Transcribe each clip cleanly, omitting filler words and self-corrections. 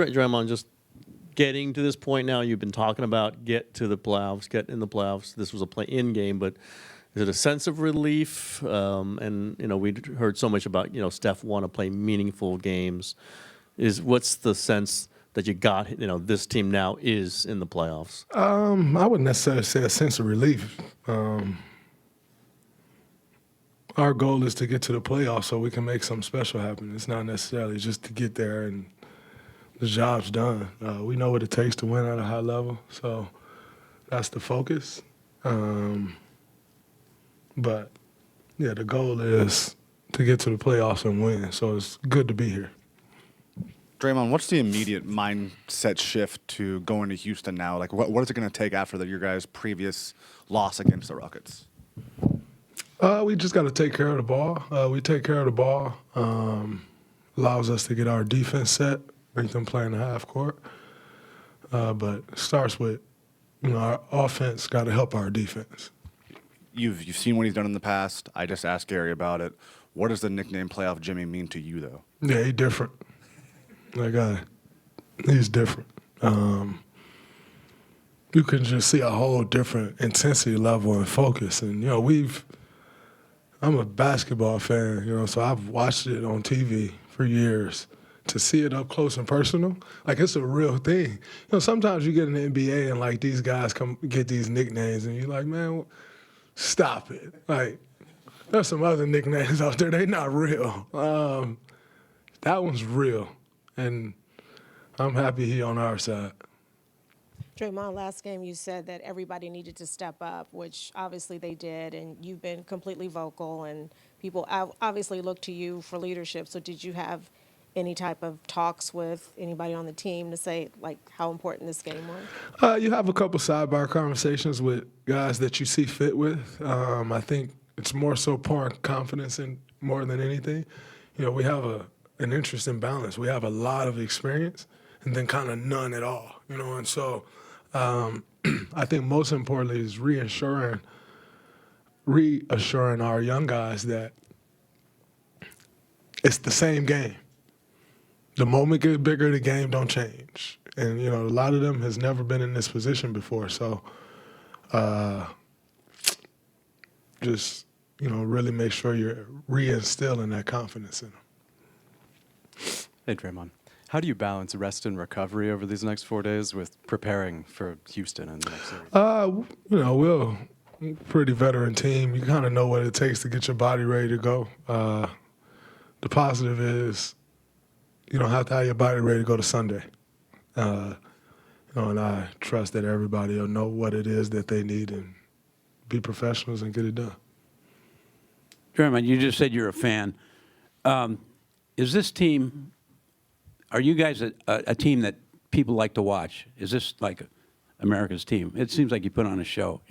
Draymond, just getting to this point now, you've been talking about get to the playoffs, get in the playoffs. This was a play-in game, but is it a sense of relief? And, we heard so much about, Steph want to play meaningful games. What's the sense that you got, this team now is in the playoffs? I wouldn't necessarily say a sense of relief. Our goal is to get to the playoffs so we can make something special happen. It's not necessarily just to get there and the job's done. We know what it takes to win at a high level, so that's the focus. But, yeah, the goal is to get to the playoffs and win, so it's good to be here. Draymond, what's the immediate mindset shift to going to Houston now? Like, what is it going to take after your guys' previous loss against the Rockets? We just got to take care of the ball. We take care of the ball. Allows us to get our defense set, make them play in the half court. But it starts with, our offense got to help our defense. You've seen what he's done in the past. I just asked Gary about it. What does the nickname Playoff Jimmy mean to you, though? Yeah, he's different. That guy, he's different. You can just see a whole different intensity level and focus. And, I'm a basketball fan, so I've watched it on TV for years. To see it up close and personal, like it's a real thing. Sometimes you get in the NBA and like these guys come get these nicknames and you're like, man, stop it. Like, there's some other nicknames out there, they not real. That one's real, and I'm happy he on our side. Draymond, last game you said that everybody needed to step up, which obviously they did, and you've been completely vocal, and people obviously look to you for leadership. So did you have any type of talks with anybody on the team to say, like, how important this game was? You have a couple sidebar conversations with guys that you see fit with. I think it's more so pouring confidence in more than anything. We have an interesting balance. We have a lot of experience and then kind of none at all, and so I think most importantly is reassuring our young guys that it's the same game. The moment gets bigger, the game don't change. And, a lot of them has never been in this position before. So just, really make sure you're reinstilling that confidence in them. Hey, Draymond. How do you balance rest and recovery over these next 4 days with preparing for Houston in the next series? We're a pretty veteran team. You kind of know what it takes to get your body ready to go. The positive is you don't have to have your body ready to go to Sunday. And I trust that everybody will know what it is that they need and be professionals and get it done. Draymond, you just said you're a fan. Is this team, are you guys a team that people like to watch? Is this like America's team? It seems like you put on a show,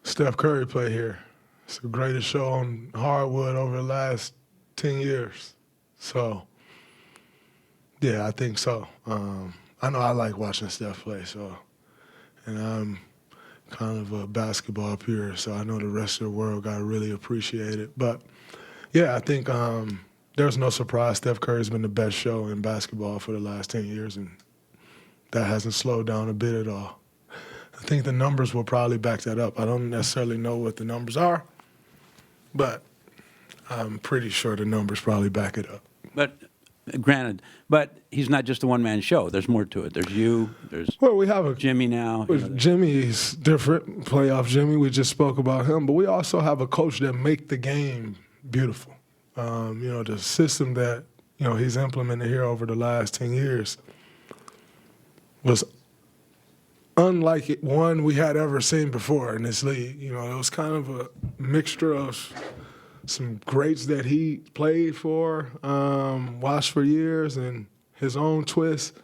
Steph Curry played here. It's the greatest show on hardwood over the last 10 years. So, yeah, I think so. I know I like watching Steph play, and I'm kind of a basketball purist, so I know the rest of the world got to really appreciate it. But, yeah, I think there's no surprise Steph Curry's been the best show in basketball for the last 10 years, and that hasn't slowed down a bit at all. I think the numbers will probably back that up. I don't necessarily know what the numbers are, but I'm pretty sure the numbers probably back it up. But granted, but he's not just a one-man show. There's more to it. There's you. There's we have Jimmy now. Jimmy's different, playoff Jimmy. We just spoke about him. But we also have a coach that make the game beautiful. The system that, he's implemented here over the last 10 years was unlike one we had ever seen before in this league. It was kind of a mixture of some greats that he played for, watched for years, and his own twist.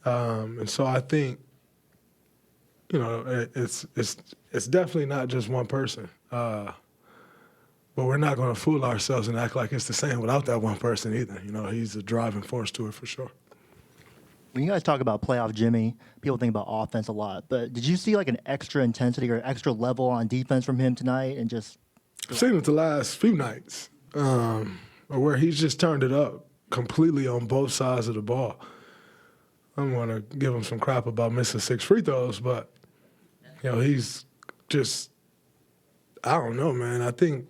And so I think, it's definitely not just one person. But we're not going to fool ourselves and act like it's the same without that one person either. He's a driving force to it for sure. When you guys talk about playoff Jimmy, people think about offense a lot. But did you see like an extra intensity or extra level on defense from him tonight? And just I've seen it the last few nights, where he's just turned it up completely on both sides of the ball. I'm going to give him some crap about missing 6 free throws, but, he's just, I don't know, man. I think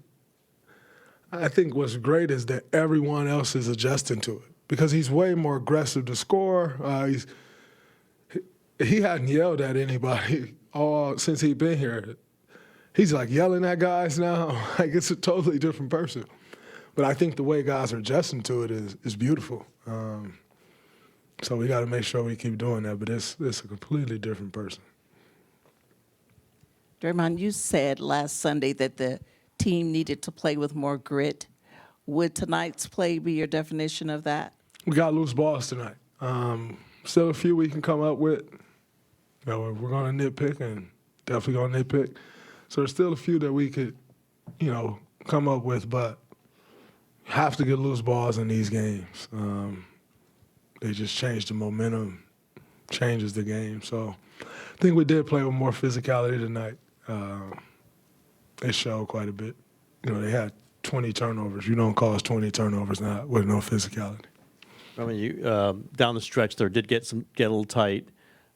what's great is that everyone else is adjusting to it because he's way more aggressive to score. He hadn't yelled at anybody all since he'd been here. He's like yelling at guys now. Like it's a totally different person. But I think the way guys are adjusting to it is beautiful. So we got to make sure we keep doing that. But it's a completely different person. Draymond, you said last Sunday that the team needed to play with more grit. Would tonight's play be your definition of that? We got loose balls tonight. Still a few we can come up with. We're going to nitpick and definitely going to nitpick. So there's still a few that we could, come up with, but have to get loose balls in these games. They just change the momentum, changes the game. So I think we did play with more physicality tonight. It showed quite a bit. They had 20 turnovers. You don't cause 20 turnovers not with no physicality. I mean, you down the stretch there did get a little tight,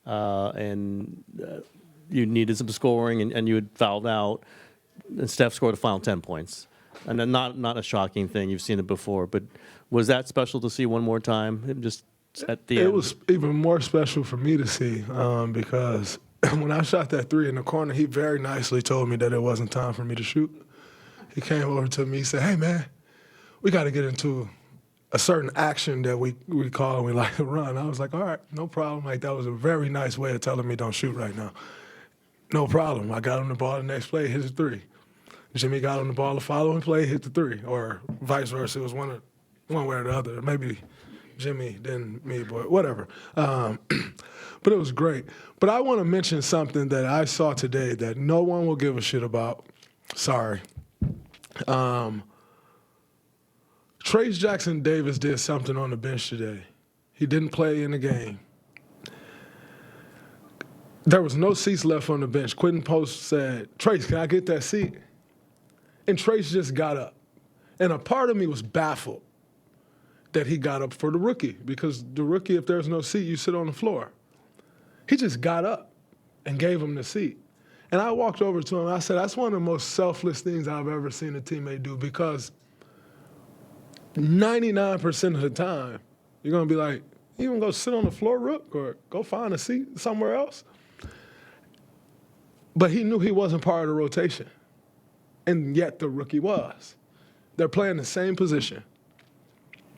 and you needed some scoring, and you had fouled out, and Steph scored the final 10 points. And then not a shocking thing. You've seen it before, but was that special to see one more time? Just at the end? It was even more special for me to see because when I shot that 3 in the corner, he very nicely told me that it wasn't time for me to shoot. He came over to me, he said, "Hey man, we got to get into a certain action that we call and we like to run." I was like, "All right, no problem." Like that was a very nice way of telling me don't shoot right now. No problem. I got him the ball the next play, hit the 3. Jimmy got him the ball the following play, hit the 3, or vice versa. It was one way or the other. Maybe Jimmy, then me, but whatever. But it was great. But I want to mention something that I saw today that no one will give a shit about. Sorry. Trace Jackson Davis did something on the bench today. He didn't play in the game. There was no seats left on the bench. Quentin Post said, "Trace, can I get that seat?" And Trace just got up. And a part of me was baffled that he got up for the rookie because the rookie, if there's no seat, you sit on the floor. He just got up and gave him the seat. And I walked over to him and I said, that's one of the most selfless things I've ever seen a teammate do because 99% of the time, you're going to be like, you going to go sit on the floor, Rook, or go find a seat somewhere else? But he knew he wasn't part of the rotation. And yet the rookie was. They're playing the same position.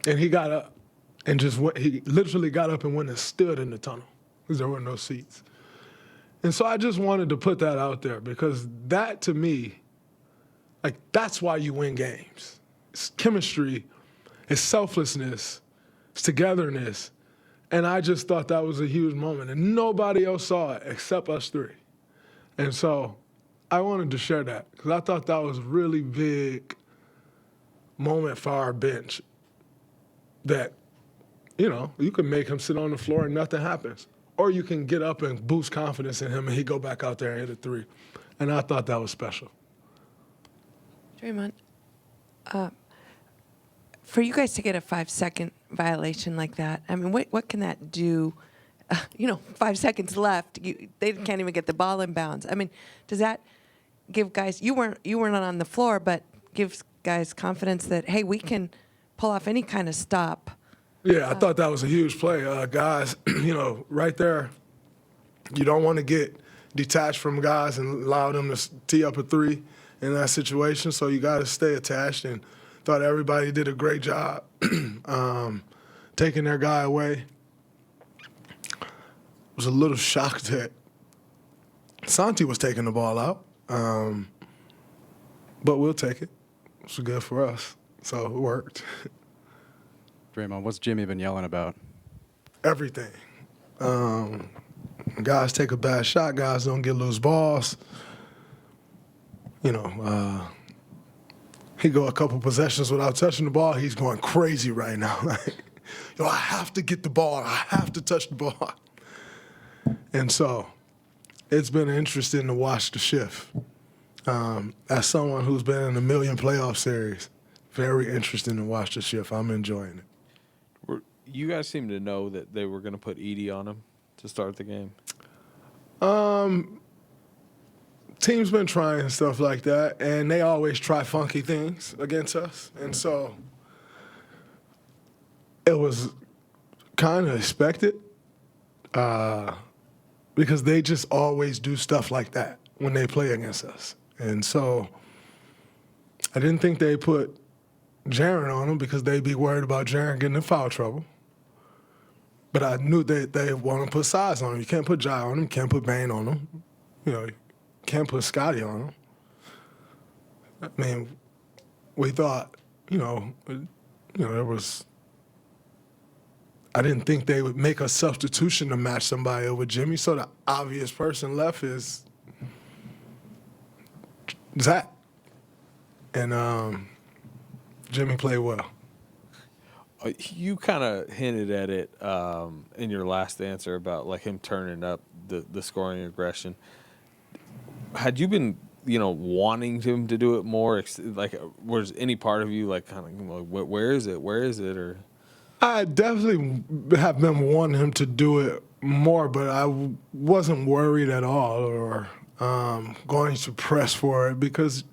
And he got up and he literally got up and went and stood in the tunnel because there were no seats. And so I just wanted to put that out there because that to me, like that's why you win games. It's chemistry, it's selflessness, it's togetherness. And I just thought that was a huge moment. And nobody else saw it except us 3. And so I wanted to share that because I thought that was a really big moment for our bench that, you can make him sit on the floor and nothing happens. Or you can get up and boost confidence in him and he go back out there and hit a 3. And I thought that was special. Draymond, for you guys to get a 5-second violation like that, I mean, what can that do? 5 seconds left. They can't even get the ball in bounds. I mean, does that give guys? You weren't on the floor, but gives guys confidence that hey, we can pull off any kind of stop. Yeah, I thought that was a huge play, guys. Right there, you don't want to get detached from guys and allow them to tee up a 3 in that situation. So you got to stay attached. And thought everybody did a great job taking their guy away. Was a little shocked that Santi was taking the ball out, but we'll take it. It's good for us, so it worked. Draymond, what's Jimmy been yelling about? Everything. Guys take a bad shot. Guys don't get loose balls. He go a couple possessions without touching the ball. He's going crazy right now. I have to get the ball. I have to touch the ball. And so it's been interesting to watch the shift. As someone who's been in a million playoff series, very interesting to watch the shift. I'm enjoying it. You guys seem to know that they were going to put Edie on him to start the game. Teams been trying stuff like that, and they always try funky things against us. And so it was kind of expected because they just always do stuff like that when they play against us. And so I didn't think they put Jaren on him because they'd be worried about Jaren getting in foul trouble. But I knew they want to put size on him. You can't put Jai on him. You can't put Bane on him. You can't put Scotty on him. I mean, we thought, there was. I didn't think they would make a substitution to match somebody over Jimmy. So the obvious person left is Zach, and Jimmy played well. You kind of hinted at it in your last answer about like him turning up the scoring aggression. Had you been, wanting him to do it more? Like, was any part of you like kind of where is it? Where is it? Or I definitely have been wanting him to do it more, but I wasn't worried at all or going to press for it because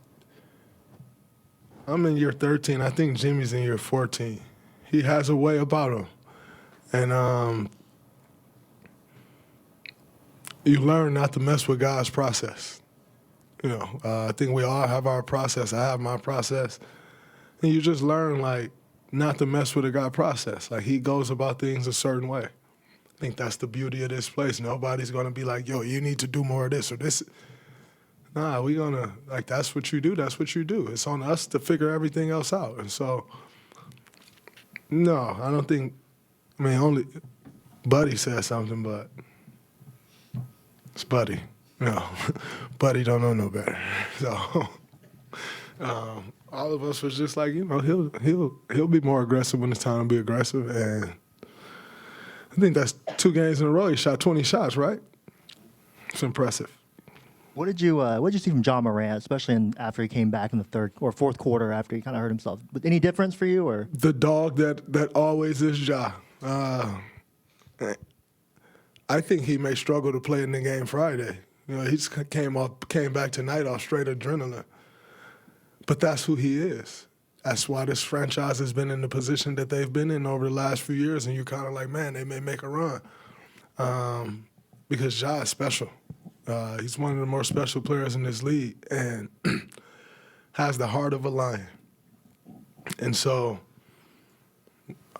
I'm in year 13. I think Jimmy's in year 14. He has a way about him. And you learn not to mess with God's process. I think we all have our process. I have my process. And you just learn, not to mess with a God process. Like, he goes about things a certain way. I think that's the beauty of this place. Nobody's going to be like, yo, you need to do more of this or this. Nah, we're going to, that's what you do. That's what you do. It's on us to figure everything else out. And so, no, I don't think, only Buddy said something, but it's Buddy. No, Buddy don't know no better. So, all of us was just like, he'll be more aggressive when it's time to be aggressive. And I think that's 2 games in a row. He shot 20 shots, right? It's impressive. What did you see from John Morant, especially after he came back in the third or fourth quarter after he kind of hurt himself? Any difference for you, or the dog that always is Ja? I think he may struggle to play in the game Friday. He just came back tonight off straight adrenaline. But that's who he is. That's why this franchise has been in the position that they've been in over the last few years, and you're kind of like, man, they may make a run. Because Ja is special. He's one of the more special players in this league and has the heart of a lion. And so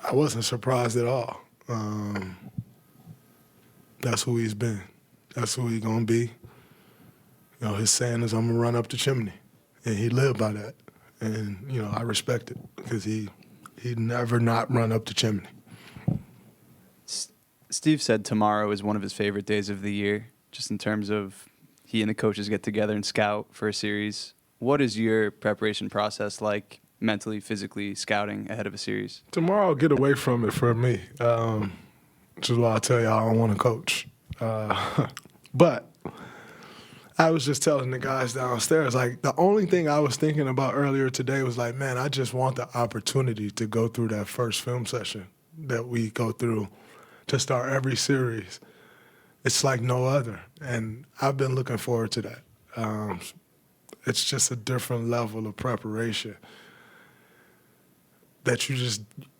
I wasn't surprised at all. That's who he's been. That's who he's going to be. His saying is, I'm going to run up the chimney. And he lived by that. And, I respect it because he never not run up the chimney. Steve said tomorrow is one of his favorite days of the year, just in terms of he and the coaches get together and scout for a series. What is your preparation process like, mentally, physically, scouting ahead of a series? Tomorrow I'll get away from it for me, which is why I tell you I don't want to coach. But I was just telling the guys downstairs, the only thing I was thinking about earlier today was man, I just want the opportunity to go through that first film session that we go through to start every series. It's like no other, and I've been looking forward to that. It's just a different level of preparation that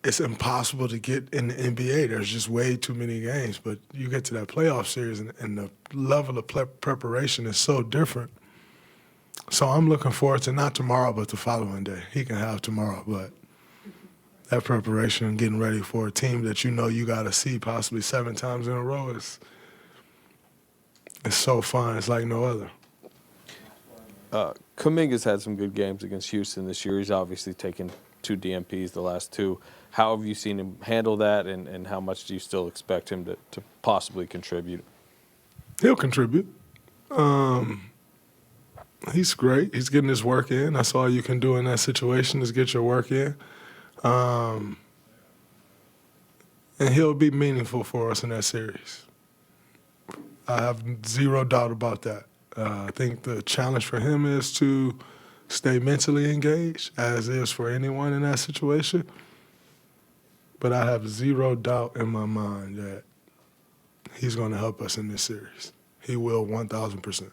it's impossible to get in the NBA. There's just way too many games, but you get to that playoff series and the level of preparation is so different. So I'm looking forward to not tomorrow, but the following day. He can have tomorrow, but that preparation and getting ready for a team that you got to see possibly 7 times in a row is so fun. It's like no other. Kuminga's had some good games against Houston this year. He's obviously taken 2 DMPs the last 2. How have you seen him handle that, and how much do you still expect him to possibly contribute? He'll contribute. He's great. He's getting his work in. That's all you can do in that situation is get your work in. And he'll be meaningful for us in that series. I have zero doubt about that. I think the challenge for him is to stay mentally engaged, as is for anyone in that situation. but I have zero doubt in my mind that he's going to help us in this series. He will 1,000%.